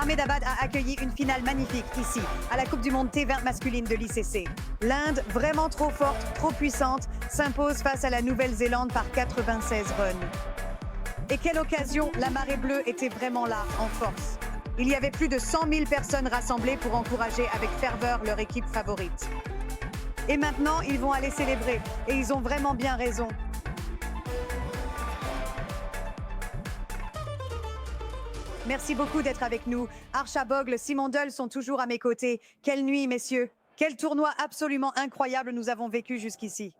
Ahmedabad a accueilli une finale magnifique ici, à la Coupe du Monde T20 masculine de l'ICC. L'Inde, vraiment trop forte, trop puissante, s'impose face à la Nouvelle-Zélande par 96 runs. Et quelle occasion, la marée bleue était vraiment là, en force. Il y avait plus de 100 000 personnes rassemblées pour encourager avec ferveur leur équipe favorite. Et maintenant, ils vont aller célébrer, et ils ont vraiment bien raison. Merci beaucoup d'être avec nous. Archa Bogle, Simon Dull sont toujours à mes côtés. Quelle nuit, messieurs! Quel tournoi absolument incroyable nous avons vécu jusqu'ici.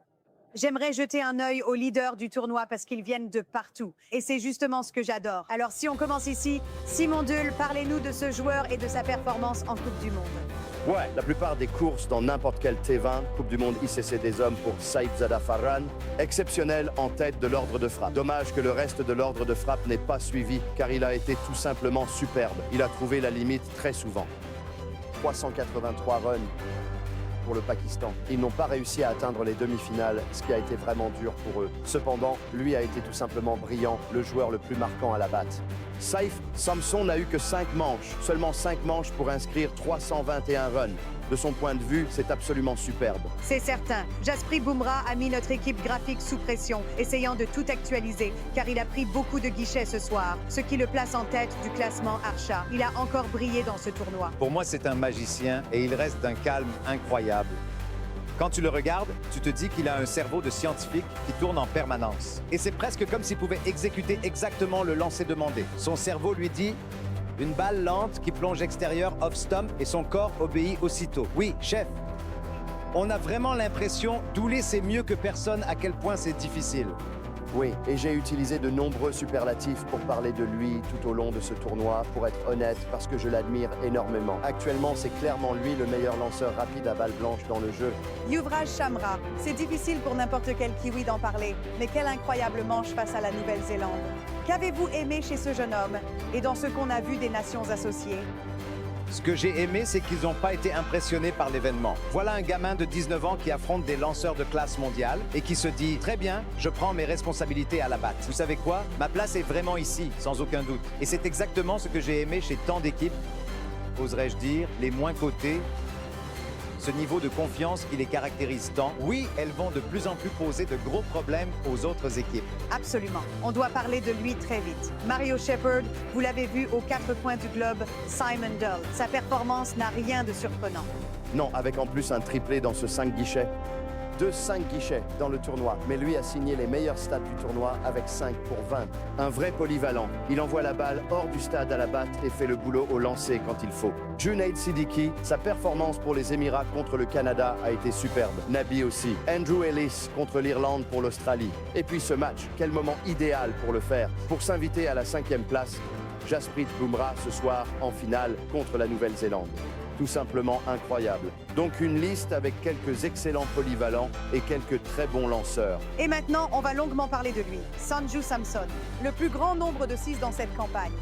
J'aimerais jeter un œil aux leaders du tournoi parce qu'ils viennent de partout. Et c'est justement ce que j'adore. Alors si on commence ici, Simon Dull, parlez-nous de ce joueur et de sa performance en Coupe du Monde. Ouais, la plupart des courses dans n'importe quel T20, Coupe du Monde ICC des hommes pour Saïbzada Farhan, exceptionnel en tête de l'ordre de frappe. Dommage que le reste de l'ordre de frappe n'ait pas suivi, car il a été tout simplement superbe. Il a trouvé la limite très souvent. 383 runs pour le Pakistan. Ils n'ont pas réussi à atteindre les demi-finales, ce qui a été vraiment dur pour eux. Cependant, lui a été tout simplement brillant, le joueur le plus marquant à la batte. Saif Samson n'a eu que 5 manches, seulement 5 manches pour inscrire 321 runs. De son point de vue, c'est absolument superbe. C'est certain. Jasprit Bumrah a mis notre équipe graphique sous pression, essayant de tout actualiser, car il a pris beaucoup de guichets ce soir, ce qui le place en tête du classement Archa. Il a encore brillé dans ce tournoi. Pour moi, c'est un magicien et il reste d'un calme incroyable. Quand tu le regardes, tu te dis qu'il a un cerveau de scientifique qui tourne en permanence. Et c'est presque comme s'il pouvait exécuter exactement le lancer demandé. Son cerveau lui dit: une balle lente qui plonge extérieur off-stump et son corps obéit aussitôt. Oui, chef. On a vraiment l'impression, Dooley sait mieux que personne à quel point c'est difficile. Oui, et j'ai utilisé de nombreux superlatifs pour parler de lui tout au long de ce tournoi, pour être honnête, parce que je l'admire énormément. Actuellement, c'est clairement lui le meilleur lanceur rapide à balle blanche dans le jeu. Yuvraj Shamra, c'est difficile pour n'importe quel Kiwi d'en parler, mais quelle incroyable manche face à la Nouvelle-Zélande. Qu'avez-vous aimé chez ce jeune homme et dans ce qu'on a vu des nations associées? Ce que j'ai aimé, c'est qu'ils n'ont pas été impressionnés par l'événement. Voilà un gamin de 19 ans qui affronte des lanceurs de classe mondiale et qui se dit « Très bien, je prends mes responsabilités à la batte. Vous savez quoi? Ma place est vraiment ici, sans aucun doute. » Et c'est exactement ce que j'ai aimé chez tant d'équipes, oserais-je dire, les moins cotées. Ce niveau de confiance qui les caractérise tant, oui, elles vont de plus en plus poser de gros problèmes aux autres équipes. Absolument. On doit parler de lui très vite. Mario Shepard, vous l'avez vu aux 4 coins du globe, Simon Dull. Sa performance n'a rien de surprenant. Non, avec en plus un triplé dans ce 5 guichets. 5 guichets dans le tournoi, mais lui a signé les meilleurs stats du tournoi avec 5 pour 20. Un vrai polyvalent. Il envoie la balle hors du stade à la batte et fait le boulot au lancer quand il faut. Junaid Siddiqui, sa performance pour les Émirats contre le Canada a été superbe. Nabi aussi. Andrew Ellis contre l'Irlande pour l'Australie. Et puis ce match, quel moment idéal pour le faire. Pour s'inviter à la 5e place, Jasprit Bumrah ce soir en finale contre la Nouvelle-Zélande. Tout simplement incroyable. Donc une liste avec quelques excellents polyvalents et quelques très bons lanceurs. Et maintenant, on va longuement parler de lui. Sanju Samson, le plus grand nombre de 6 dans cette campagne.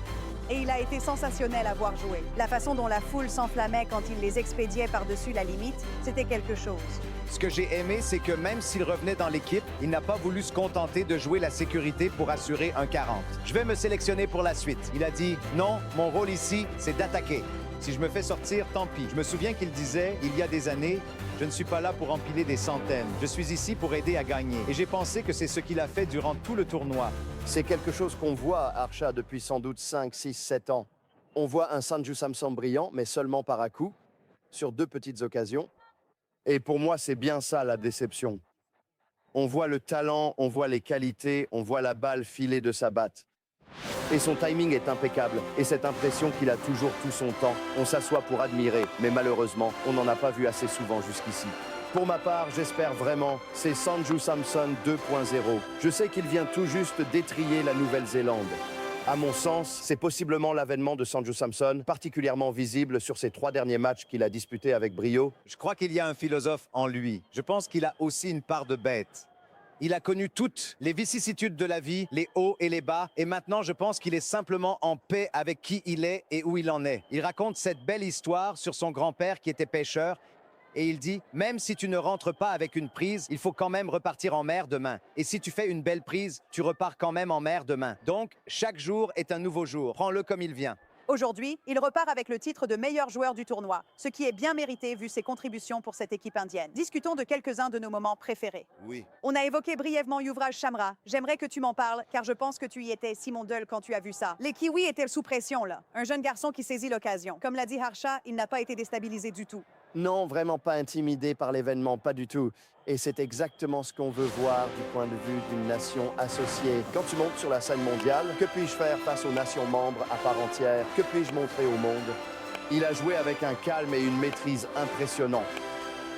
Et il a été sensationnel à voir jouer. La façon dont la foule s'enflammait quand il les expédiait par-dessus la limite, c'était quelque chose. Ce que j'ai aimé, c'est que même s'il revenait dans l'équipe, il n'a pas voulu se contenter de jouer la sécurité pour assurer un 40. Je vais me sélectionner pour la suite. Il a dit « Non, mon rôle ici, c'est d'attaquer. Si je me fais sortir, tant pis. » Je me souviens qu'il disait, il y a des années, « Je ne suis pas là pour empiler des centaines. Je suis ici pour aider à gagner. » Et j'ai pensé que c'est ce qu'il a fait durant tout le tournoi. C'est quelque chose qu'on voit à Archa depuis sans doute 5, 6, 7 ans. On voit un Sanju Samson brillant, mais seulement par à coup, sur 2 petites occasions. Et pour moi, c'est bien ça la déception. On voit le talent, on voit les qualités, on voit la balle filer de sa batte. Et son timing est impeccable. Et cette impression qu'il a toujours tout son temps, on s'assoit pour admirer. Mais malheureusement, on n'en a pas vu assez souvent jusqu'ici. Pour ma part, j'espère vraiment, c'est Sanju Samson 2.0. Je sais qu'il vient tout juste d'étriller la Nouvelle-Zélande. À mon sens, c'est possiblement l'avènement de Sanju Samson, particulièrement visible sur ses 3 derniers matchs qu'il a disputés avec brio. Je crois qu'il y a un philosophe en lui. Je pense qu'il a aussi une part de bête. Il a connu toutes les vicissitudes de la vie, les hauts et les bas, et maintenant je pense qu'il est simplement en paix avec qui il est et où il en est. Il raconte cette belle histoire sur son grand-père qui était pêcheur, et il dit « Même si tu ne rentres pas avec une prise, il faut quand même repartir en mer demain. Et si tu fais une belle prise, tu repars quand même en mer demain. Donc, chaque jour est un nouveau jour. Prends-le comme il vient. » Aujourd'hui, il repart avec le titre de meilleur joueur du tournoi, ce qui est bien mérité vu ses contributions pour cette équipe indienne. Discutons de quelques-uns de nos moments préférés. Oui. On a évoqué brièvement Yuvraj Chamra. J'aimerais que tu m'en parles, car je pense que tu y étais, Simon Dull, quand tu as vu ça. Les Kiwis étaient sous pression, là. Un jeune garçon qui saisit l'occasion. Comme l'a dit Harsha, il n'a pas été déstabilisé du tout. Non, vraiment pas intimidé par l'événement, pas du tout. Et c'est exactement ce qu'on veut voir du point de vue d'une nation associée. Quand tu montes sur la scène mondiale, que puis-je faire face aux nations membres à part entière? Que puis-je montrer au monde? Il a joué avec un calme et une maîtrise impressionnants.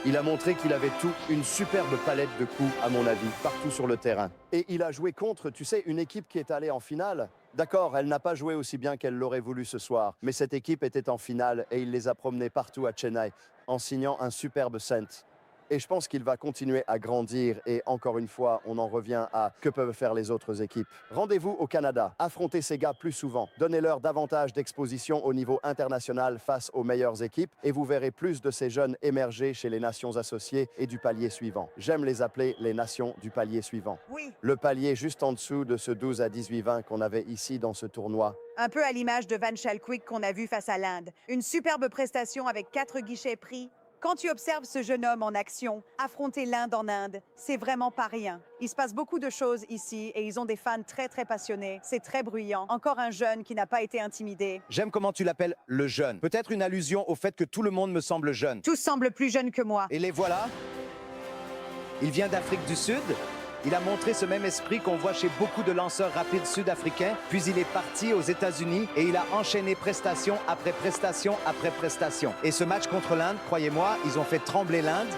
Il a montré qu'il avait tout, une superbe palette de coups, à mon avis, partout sur le terrain. Et il a joué contre, tu sais, une équipe qui est allée en finale. D'accord, elle n'a pas joué aussi bien qu'elle l'aurait voulu ce soir, mais cette équipe était en finale et il les a promenés partout à Chennai en signant un superbe cent. Et je pense qu'il va continuer à grandir et encore une fois, on en revient à que peuvent faire les autres équipes. Rendez-vous au Canada, affrontez ces gars plus souvent, donnez-leur davantage d'exposition au niveau international face aux meilleures équipes et vous verrez plus de ces jeunes émerger chez les nations associées et du palier suivant. J'aime les appeler les nations du palier suivant. Oui. Le palier juste en dessous de ce 12 à 18-20 qu'on avait ici dans ce tournoi. Un peu à l'image de Van Schalkwyk qu'on a vu face à l'Inde. Une superbe prestation avec 4 guichets pris. Quand tu observes ce jeune homme en action, affronter l'Inde en Inde, c'est vraiment pas rien. Il se passe beaucoup de choses ici et ils ont des fans très passionnés. C'est très bruyant. Encore un jeune qui n'a pas été intimidé. J'aime comment tu l'appelles le jeune. Peut-être une allusion au fait que tout le monde me semble jeune. Tous semblent plus jeunes que moi. Et les voilà. Il vient d'Afrique du Sud. Il a montré ce même esprit qu'on voit chez beaucoup de lanceurs rapides sud-africains, puis il est parti aux États-Unis et il a enchaîné prestation après prestation après prestation. Et ce match contre l'Inde, croyez-moi, ils ont fait trembler l'Inde.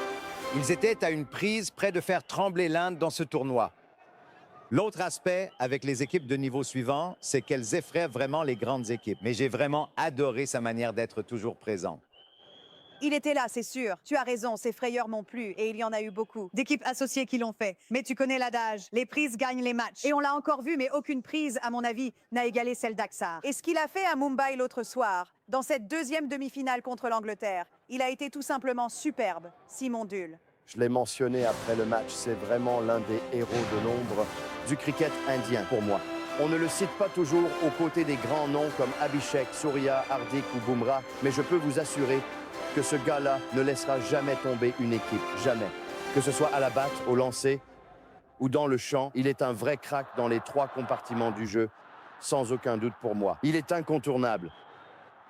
Ils étaient à une prise près de faire trembler l'Inde dans ce tournoi. L'autre aspect avec les équipes de niveau suivant, c'est qu'elles effraient vraiment les grandes équipes. Mais j'ai vraiment adoré sa manière d'être toujours présent. Il était là, c'est sûr. Tu as raison, ces frayeurs m'ont plu et il y en a eu beaucoup. D'équipes associées qui l'ont fait. Mais tu connais l'adage, les prises gagnent les matchs. Et on l'a encore vu, mais aucune prise, à mon avis, n'a égalé celle d'Aksar. Et ce qu'il a fait à Mumbai l'autre soir, dans cette deuxième demi-finale contre l'Angleterre, il a été tout simplement superbe, Simon Dull. Je l'ai mentionné après le match, c'est vraiment l'un des héros de l'ombre du cricket indien pour moi. On ne le cite pas toujours aux côtés des grands noms comme Abhishek, Surya, Hardik ou Bumrah, mais je peux vous assurer que ce gars-là ne laissera jamais tomber une équipe, jamais. Que ce soit à la batte, au lancer ou dans le champ, il est un vrai crack dans les 3 compartiments du jeu, sans aucun doute pour moi. Il est incontournable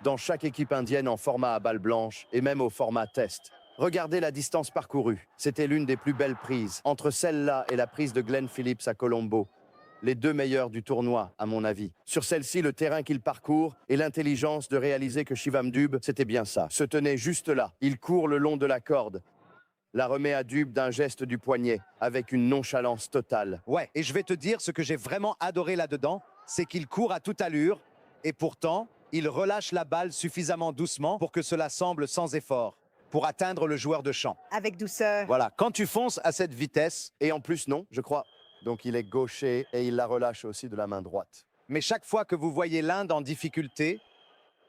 dans chaque équipe indienne en format à balle blanche et même au format test. Regardez la distance parcourue. C'était l'une des plus belles prises. Entre celle-là et la prise de Glenn Phillips à Colombo, les 2 meilleurs du tournoi, à mon avis. Sur celle-ci, le terrain qu'il parcourt et l'intelligence de réaliser que Shivam Dube, c'était bien ça. Se tenait juste là. Il court le long de la corde. La remet à Dube d'un geste du poignet, avec une nonchalance totale. Ouais, et je vais te dire, ce que j'ai vraiment adoré là-dedans, c'est qu'il court à toute allure, et pourtant, il relâche la balle suffisamment doucement pour que cela semble sans effort, pour atteindre le joueur de champ. Avec douceur. Voilà, quand tu fonces à cette vitesse, Et en plus, non, je crois. Donc il est gaucher et il la relâche aussi de la main droite. mais chaque fois que vous voyez l'Inde en difficulté,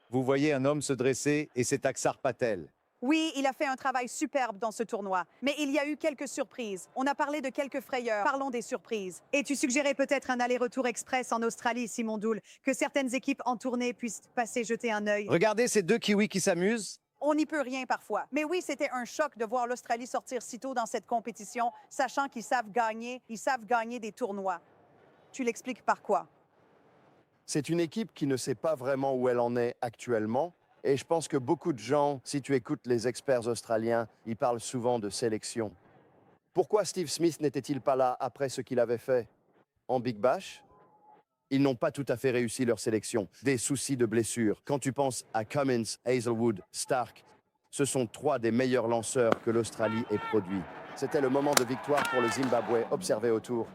vous voyez un homme se dresser et c'est Aksar Patel. Oui, il a fait un travail superbe dans ce tournoi. Mais il y a eu quelques surprises. On a parlé de quelques frayeurs. Parlons des surprises. Et tu suggérais peut-être un aller-retour express en Australie, Simon Dull, que certaines équipes en tournée puissent passer jeter un œil. Regardez ces 2 Kiwis qui s'amusent. On n'y peut rien parfois. Mais oui, c'était un choc de voir l'Australie sortir si tôt dans cette compétition, sachant qu'ils savent gagner des tournois. Tu l'expliques par quoi? C'est une équipe qui ne sait pas vraiment où elle en est actuellement. Et je pense que beaucoup de gens, si tu écoutes les experts australiens, ils parlent souvent de sélection. Pourquoi Steve Smith n'était-il pas là après ce qu'il avait fait en Big Bash? Ils n'ont pas tout à fait réussi leur sélection. Des soucis de blessure. Quand tu penses à Cummins, Hazelwood, Stark, ce sont 3 des meilleurs lanceurs que l'Australie ait produits. C'était le moment de victoire pour le Zimbabwe. Observez autour.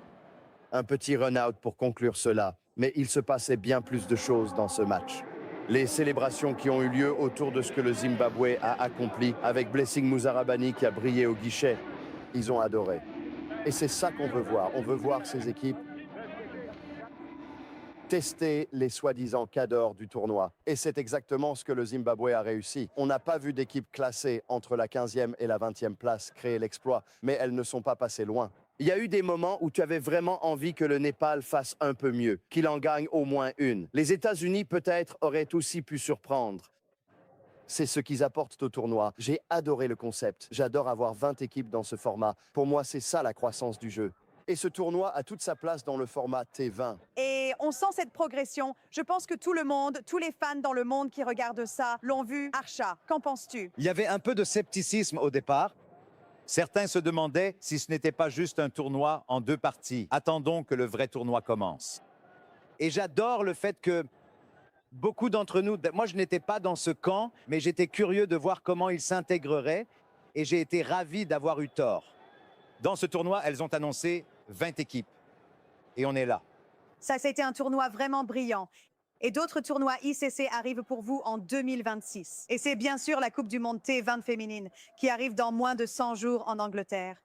Un petit run-out pour conclure cela. Mais il se passait bien plus de choses dans ce match. Les célébrations qui ont eu lieu autour de ce que le Zimbabwe a accompli, avec Blessing Muzarabani qui a brillé au guichet, ils ont adoré. Et c'est ça qu'on veut voir. On veut voir ces équipes tester les soi-disant cadors du tournoi. Et c'est exactement ce que le Zimbabwe a réussi. On n'a pas vu d'équipe classée entre la 15e et la 20e place créer l'exploit, mais elles ne sont pas passées loin. Il y a eu des moments où tu avais vraiment envie que le Népal fasse un peu mieux, qu'il en gagne au moins une. Les États-Unis, peut-être, auraient aussi pu surprendre. C'est ce qu'ils apportent au tournoi. J'ai adoré le concept. J'adore avoir 20 équipes dans ce format. Pour moi, c'est ça la croissance du jeu. Et ce tournoi a toute sa place dans le format T20. Et on sent cette progression. Je pense que tout le monde, tous les fans dans le monde qui regardent ça, l'ont vu. Archa, qu'en penses-tu? Il y avait un peu de scepticisme au départ. Certains se demandaient si ce n'était pas juste un tournoi en 2 parties. Attendons que le vrai tournoi commence. Et j'adore le fait que beaucoup d'entre nous, moi je n'étais pas dans ce camp, mais j'étais curieux de voir comment ils s'intégreraient et j'ai été ravi d'avoir eu tort. Dans ce tournoi, elles ont annoncé 20 équipes et on est là. Ça a été un tournoi vraiment brillant. Et d'autres tournois ICC arrivent pour vous en 2026. Et c'est bien sûr la Coupe du Monde T20 féminine qui arrive dans moins de 100 jours en Angleterre.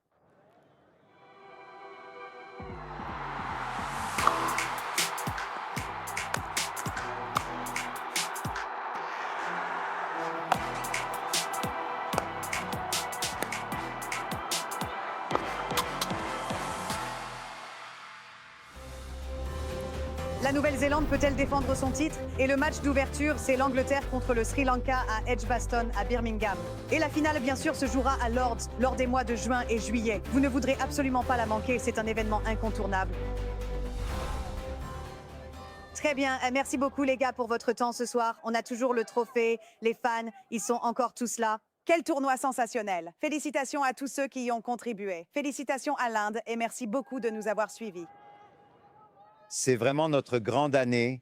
La Nouvelle-Zélande peut-elle défendre son titre? Et le match d'ouverture, c'est l'Angleterre contre le Sri Lanka à Edgbaston à Birmingham. Et la finale, bien sûr, se jouera à Lord's lors des mois de juin et juillet. Vous ne voudrez absolument pas la manquer, c'est un événement incontournable. Très bien, merci beaucoup les gars pour votre temps ce soir. On a toujours le trophée, les fans, ils sont encore tous là. Quel tournoi sensationnel! Félicitations à tous ceux qui y ont contribué. Félicitations à l'Inde et merci beaucoup de nous avoir suivis. C'est vraiment notre grande année